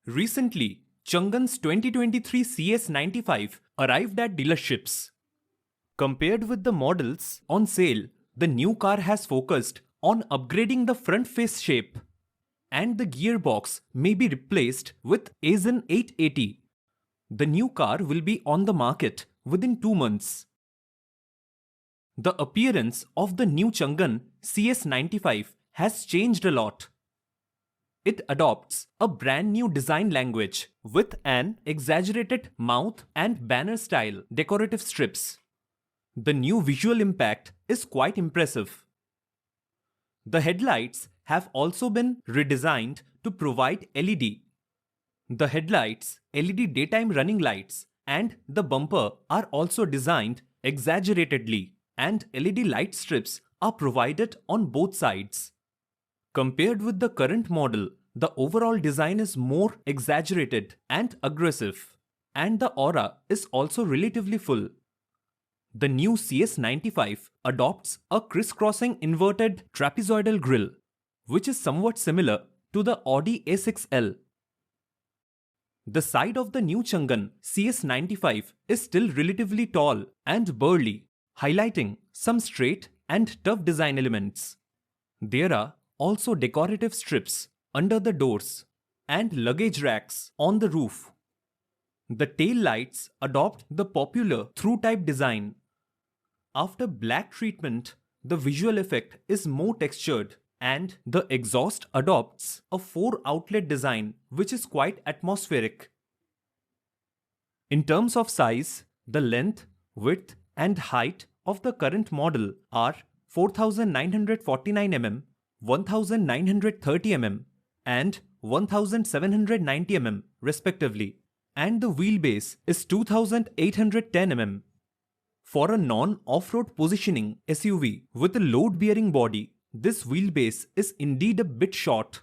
Recently, Changan's 2023 CS95 arrived at dealerships. Compared with the models on sale, the new car has focused on upgrading the front face shape, and the gearbox may be replaced with Aisin 880. The new car will be on the market within 2 months. The appearance of the new Changan CS95 has changed a lot. It adopts a brand new design language with an exaggerated mouth and banner style decorative strips. The new visual impact is quite impressive. The headlights have also been redesigned to provide LED. The headlights, LED daytime running lights, and the bumper are also designed exaggeratedly, and LED light strips are provided on both sides. Compared with the current model, the overall design is more exaggerated and aggressive, and the aura is also relatively full. The new CS95 adopts a crisscrossing inverted trapezoidal grille, which is somewhat similar to the Audi A6L. The side of the new Changan CS95 is still relatively tall and burly, highlighting some straight and tough design elements. There are also decorative strips under the doors and luggage racks on the roof. The tail lights adopt the popular through-type design. After black treatment, the visual effect is more textured, and the exhaust adopts a 4-outlet design which is quite atmospheric. In terms of size, the length, width and height of the current model are 4949 mm, 1930 mm and 1790 mm respectively, and the wheelbase is 2810 mm. For a non-off-road positioning SUV with a load-bearing body, this wheelbase is indeed a bit short.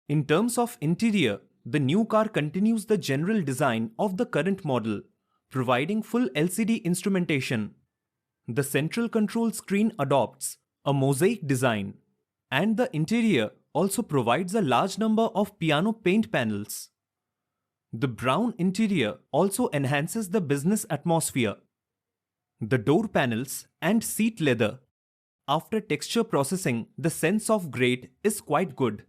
In terms of interior, the new car continues the general design of the current model, providing full LCD instrumentation. The central control screen adopts a mosaic design, and the interior also provides a large number of piano paint panels. The brown interior also enhances the business atmosphere. The door panels and seat leather, after texture processing, the sense of grade is quite good.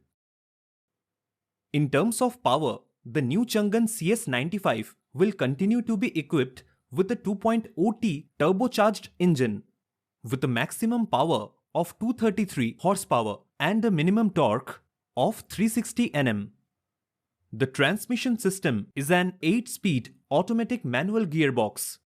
In terms of power, the new Changan CS95 will continue to be equipped with a 2.0T turbocharged engine with a maximum power of 233 horsepower and a minimum torque of 360 Nm. The transmission system is an 8-speed automatic manual gearbox